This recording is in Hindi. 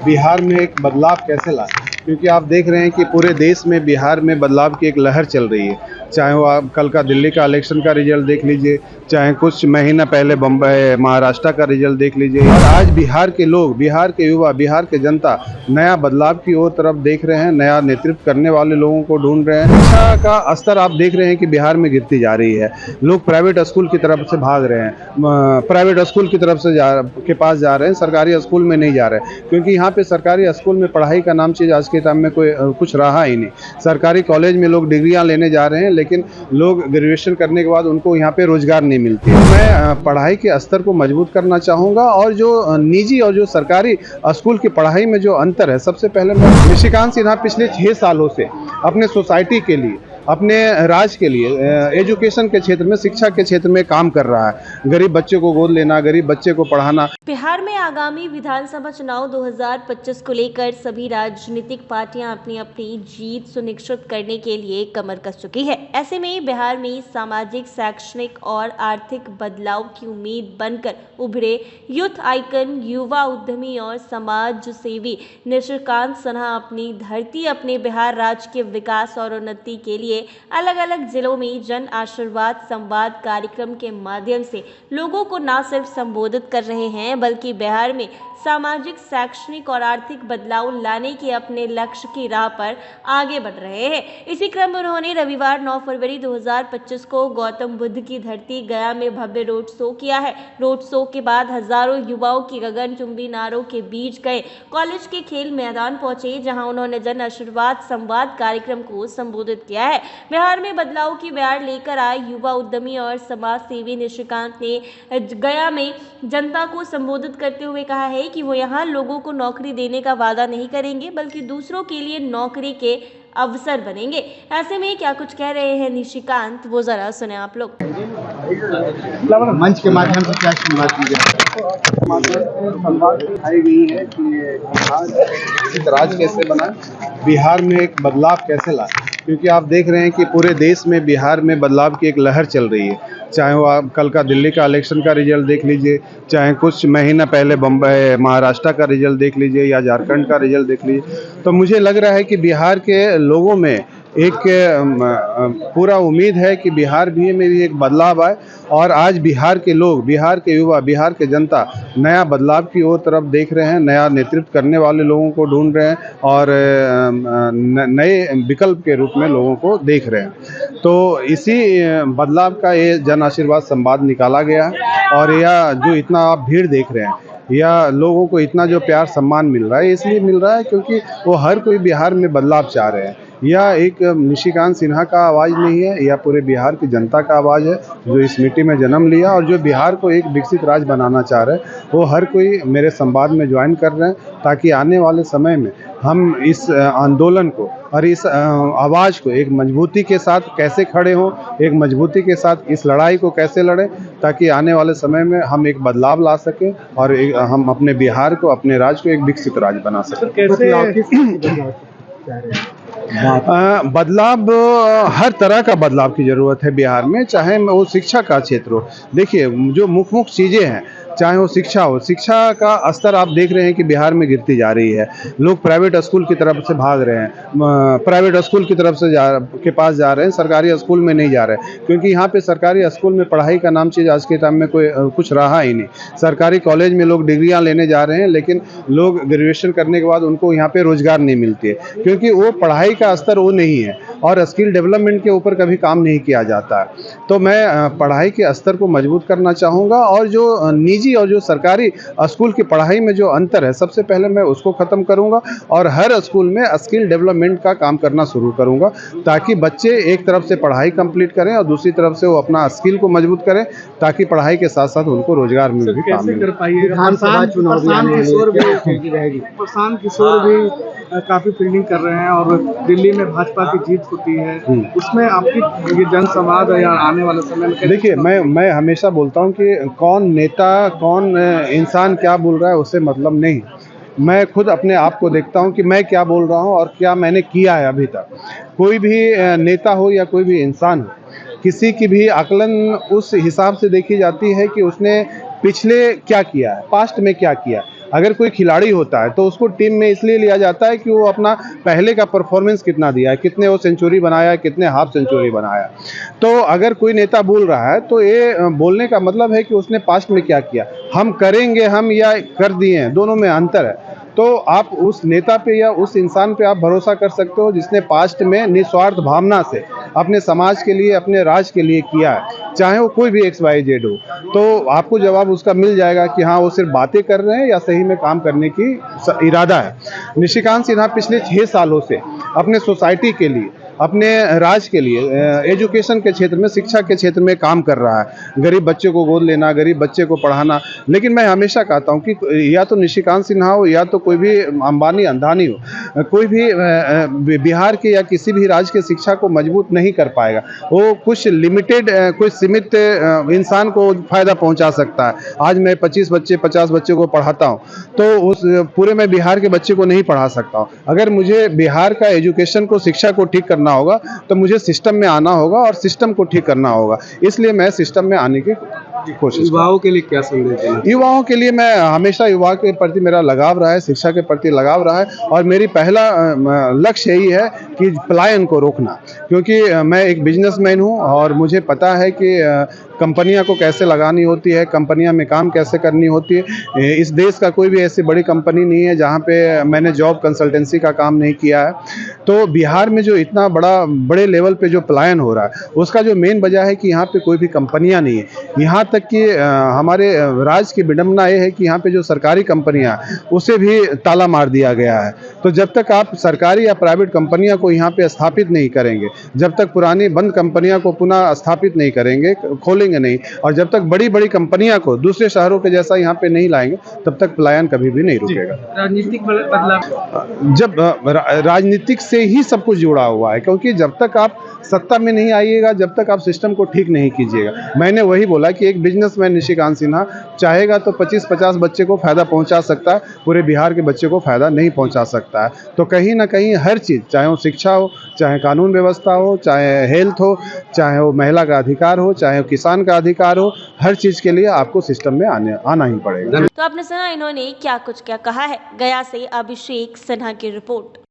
बिहार में एक बदलाव कैसे लाएं, क्योंकि आप देख रहे हैं कि पूरे देश में बिहार में बदलाव की एक लहर चल रही है। चाहे वो आप कल का दिल्ली का इलेक्शन का रिजल्ट देख लीजिए, चाहे कुछ महीना पहले बम्बई महाराष्ट्र का रिजल्ट देख लीजिए। और आज बिहार के लोग, बिहार के युवा, बिहार के जनता नया बदलाव की ओर तरफ देख रहे हैं, नया नेतृत्व करने वाले लोगों को ढूंढ रहे हैं। शिक्षा का स्तर आप देख रहे हैं कि बिहार में गिरती जा रही है। लोग प्राइवेट स्कूल की तरफ से भाग रहे हैं, प्राइवेट स्कूल की तरफ से के पास जा रहे हैं, सरकारी स्कूल में नहीं जा रहे हैं, क्योंकि यहाँ पे सरकारी स्कूल में पढ़ाई का नाम चीज़ आज के टाइम में कोई कुछ रहा ही नहीं। सरकारी कॉलेज में लोग डिग्रियां लेने जा रहे हैं, लेकिन लोग ग्रेजुएशन करने के बाद उनको यहाँ पे रोजगार नहीं मिलती है। मैं पढ़ाई के स्तर को मजबूत करना चाहूँगा, और जो निजी और जो सरकारी स्कूल की पढ़ाई में जो अंतर है, सबसे पहले मैं निशिकांत सिन्हा पिछले 6 सालों से अपने सोसाइटी के लिए, अपने राज्य के लिए एजुकेशन के क्षेत्र में, शिक्षा के क्षेत्र में काम कर रहा है। गरीब बच्चे को गोद लेना, गरीब बच्चे को पढ़ाना। बिहार में आगामी विधानसभा चुनाव 2025 को लेकर सभी राजनीतिक पार्टियां अपनी अपनी जीत सुनिश्चित करने के लिए कमर कस चुकी है। ऐसे में बिहार में सामाजिक, शैक्षणिक और आर्थिक बदलाव की उम्मीद बनकर उभरे यूथ आइकन, युवा उद्यमी और समाज सेवी निशिकांत सिन्हा अपनी धरती, अपने बिहार राज्य के विकास और उन्नति के लिए अलग अलग जिलों में जन आशीर्वाद संवाद कार्यक्रम के माध्यम से लोगों को न सिर्फ संबोधित कर रहे हैं, बल्कि बिहार में सामाजिक, शैक्षणिक और आर्थिक बदलाव लाने के अपने लक्ष्य की राह पर आगे बढ़ रहे हैं। इसी क्रम में उन्होंने रविवार 9 फरवरी 2025 को गौतम बुद्ध की धरती गया में भव्य रोड शो किया है। रोड शो के बाद हजारों युवाओं की गगनचुंबी नारों के बीच गए कॉलेज के खेल मैदान पहुंचे, जहां उन्होंने जन आशीर्वाद संवाद कार्यक्रम को संबोधित किया है। बिहार में बदलाव की बयार लेकर आए युवा उद्यमी और समाज सेवी निशिकांत ने गया में जनता को संबोधित करते हुए कहा है कि वो यहाँ लोगों को नौकरी देने का वादा नहीं करेंगे, बल्कि दूसरों के लिए नौकरी के अवसर बनेंगे। ऐसे में क्या कुछ कह रहे हैं निशिकांत, वो जरा सुने आप लोग। मंच के माध्यम से क्या संवाद की गई है कि राज्य कैसे बना, बिहार में एक बदलाव कैसे लाए, क्योंकि आप देख रहे हैं कि पूरे देश में बिहार में बदलाव की एक लहर चल रही है। चाहे वो आप कल का दिल्ली का इलेक्शन का रिजल्ट देख लीजिए, चाहे कुछ महीना पहले बम्बई महाराष्ट्र का रिजल्ट देख लीजिए, या झारखंड का रिजल्ट देख लीजिए, तो मुझे लग रहा है कि बिहार के लोगों में एक पूरा उम्मीद है कि बिहार भी में भी एक बदलाव आए। और आज बिहार के लोग, बिहार के युवा, बिहार के जनता नया बदलाव की ओर तरफ देख रहे हैं, नया नेतृत्व करने वाले लोगों को ढूंढ रहे हैं, और नए विकल्प के रूप में लोगों को देख रहे हैं। तो इसी बदलाव का ये जन आशीर्वाद संवाद निकाला गया है। और यह जो इतना आप भीड़ देख रहे हैं, या लोगों को इतना जो प्यार सम्मान मिल रहा है, इसलिए मिल रहा है क्योंकि वो हर कोई बिहार में बदलाव चाह रहे हैं। यह एक निशिकांत सिन्हा का आवाज़ नहीं है, यह पूरे बिहार की जनता का आवाज़ है, जो इस मिट्टी में जन्म लिया और जो बिहार को एक विकसित राज्य बनाना चाह रहे हैं। वो हर कोई मेरे संवाद में ज्वाइन कर रहे हैं, ताकि आने वाले समय में हम इस आंदोलन को और इस आवाज़ को एक मजबूती के साथ कैसे खड़े हों, एक मजबूती के साथ इस लड़ाई को कैसे लड़ें, ताकि आने वाले समय में हम एक बदलाव ला सकें और हम अपने बिहार को, अपने राज्य को एक विकसित राज्य बना सकें। बदलाव, हर तरह का बदलाव की ज़रूरत है बिहार में, चाहे वो शिक्षा का क्षेत्र हो। देखिए, जो मुख्य चीज़ें हैं, चाहे वो शिक्षा हो, शिक्षा का स्तर आप देख रहे हैं कि बिहार में गिरती जा रही है। लोग प्राइवेट स्कूल की तरफ से भाग रहे हैं, प्राइवेट स्कूल की तरफ से के पास जा रहे हैं, सरकारी स्कूल में नहीं जा रहे हैं, क्योंकि यहाँ पे सरकारी स्कूल में पढ़ाई का नाम चीज़ आज के टाइम में कोई कुछ रहा ही नहीं। सरकारी कॉलेज में लोग डिग्रियां लेने जा रहे हैं, लेकिन लोग ग्रेजुएशन करने के बाद उनको यहाँ पे रोजगार नहीं मिलती है, क्योंकि वो पढ़ाई का स्तर वो नहीं है और स्किल डेवलपमेंट के ऊपर कभी काम नहीं किया जाता है। तो मैं पढ़ाई के स्तर को मजबूत करना चाहूँगा, और जो निजी और जो सरकारी स्कूल की पढ़ाई में जो अंतर है, सबसे पहले मैं उसको ख़त्म करूंगा, और हर स्कूल में स्किल डेवलपमेंट का काम करना शुरू करूंगा, ताकि बच्चे एक तरफ से पढ़ाई कंप्लीट करें और दूसरी तरफ से वो अपना स्किल को मजबूत करें, ताकि पढ़ाई के साथ साथ उनको रोजगार में भी काम मिले। प्रशांत किशोर भी काफी फील्डिंग कर रहे हैं, और दिल्ली में भाजपा की जीत होती है, उसमें आपकी ये जनसंवाद या आने वाले समय में? देखिए, मैं हमेशा बोलता हूँ कि कौन नेता, कौन इंसान क्या बोल रहा है उससे मतलब नहीं। मैं खुद अपने आप को देखता हूँ कि मैं क्या बोल रहा हूँ और क्या मैंने किया है अभी तक। कोई भी नेता हो या कोई भी इंसान हो, किसी की भी आकलन उस हिसाब से देखी जाती है कि उसने पिछले क्या किया है, पास्ट में क्या किया है। अगर कोई खिलाड़ी होता है तो उसको टीम में इसलिए लिया जाता है कि वो अपना पहले का परफॉर्मेंस कितना दिया है, कितने वो सेंचुरी बनाया है, कितने हाफ सेंचुरी बनाया। तो अगर कोई नेता बोल रहा है तो ये बोलने का मतलब है कि उसने पास्ट में क्या किया, हम करेंगे हम या कर दिए हैं, दोनों में अंतर है। तो आप उस नेता पे या उस इंसान पे आप भरोसा कर सकते हो जिसने पास्ट में निस्वार्थ भावना से अपने समाज के लिए, अपने राज्य के लिए किया है, चाहे वो कोई भी XYZ हो। तो आपको जवाब उसका मिल जाएगा कि हाँ वो सिर्फ बातें कर रहे हैं या सही में काम करने की इरादा है। निशिकांत सिन्हा पिछले 6 सालों से अपने सोसाइटी के लिए, अपने राज्य के लिए, एजुकेशन के क्षेत्र में, शिक्षा के क्षेत्र में काम कर रहा है। गरीब बच्चे को गोद लेना, गरीब बच्चे को पढ़ाना। लेकिन मैं हमेशा कहता हूँ कि या तो निशिकांत सिन्हा हो या तो कोई भी अंबानी अंदानी हो, कोई भी बिहार के या किसी भी राज्य के शिक्षा को मजबूत नहीं कर पाएगा। वो कुछ लिमिटेड, कुछ सीमित इंसान को फ़ायदा पहुँचा सकता है। आज मैं 25 बच्चे, 50 बच्चे को पढ़ाता हूँ तो उस पूरे मैं बिहार के बच्चे को नहीं पढ़ा सकता हूँ। अगर मुझे बिहार का एजुकेशन को, शिक्षा को ठीक करना होगा तो मुझे सिस्टम में आना होगा और सिस्टम को ठीक करना होगा। इसलिए मैं सिस्टम में आने की कोशिश। युवाओं के लिए क्या संदेश देना? युवाओं के लिए मैं हमेशा युवा के प्रति मेरा लगाव रहा है, शिक्षा के प्रति लगाव रहा है और मेरी पहला लक्ष्य यही है कि पलायन को रोकना। क्योंकि मैं एक बिजनेसमैन हूँ और मुझे पता है कि कंपनियां को कैसे लगानी होती है, कंपनियां में काम कैसे करनी होती है। इस देश का कोई भी ऐसी बड़ी कंपनी नहीं है जहां पे मैंने जॉब कंसल्टेंसी का काम नहीं किया है। तो बिहार में जो इतना बड़े लेवल पे जो पलायन हो रहा है उसका जो मेन वजह है कि यहाँ पे कोई भी कंपनियां नहीं है। यहाँ तक कि हमारे राज्य की विडंबना ये है कि यहाँ पे जो सरकारी कंपनियां उसे भी ताला मार दिया गया है। तो जब तक आप सरकारी या प्राइवेट कंपनियां को यहाँ पे स्थापित नहीं करेंगे, जब तक पुरानी बंद कंपनियां को पुनः स्थापित नहीं करेंगे, खोलेंगे नहीं, और जब तक बड़ी बड़ी कंपनियां को दूसरे शहरों के जैसा यहाँ पे नहीं लाएंगे तब तक पलायन कभी भी नहीं रुकेगा। राजनीतिक बदलाव, जब राजनीतिक से ही सब कुछ जुड़ा हुआ है, क्योंकि जब तक आप सत्ता में नहीं आइएगा, जब तक आप सिस्टम को ठीक नहीं कीजिएगा। मैंने वही बोला कि एक बिजनेसमैन निशिकांत सिन्हा चाहेगा तो 25-50 बच्चे को फ़ायदा पहुंचा सकता है, पूरे बिहार के बच्चे को फ़ायदा नहीं पहुंचा सकता है। तो कहीं ना कहीं हर चीज़, चाहे वो शिक्षा हो, चाहे कानून व्यवस्था हो, चाहे हेल्थ हो, चाहे वो महिला का अधिकार हो, चाहे वो किसान का अधिकार हो, हर चीज़ के लिए आपको सिस्टम में आना ही पड़ेगा। तो आपने सुना इन्होंने क्या कुछ क्या कहा है। गया से अभिषेक सिन्हा की रिपोर्ट।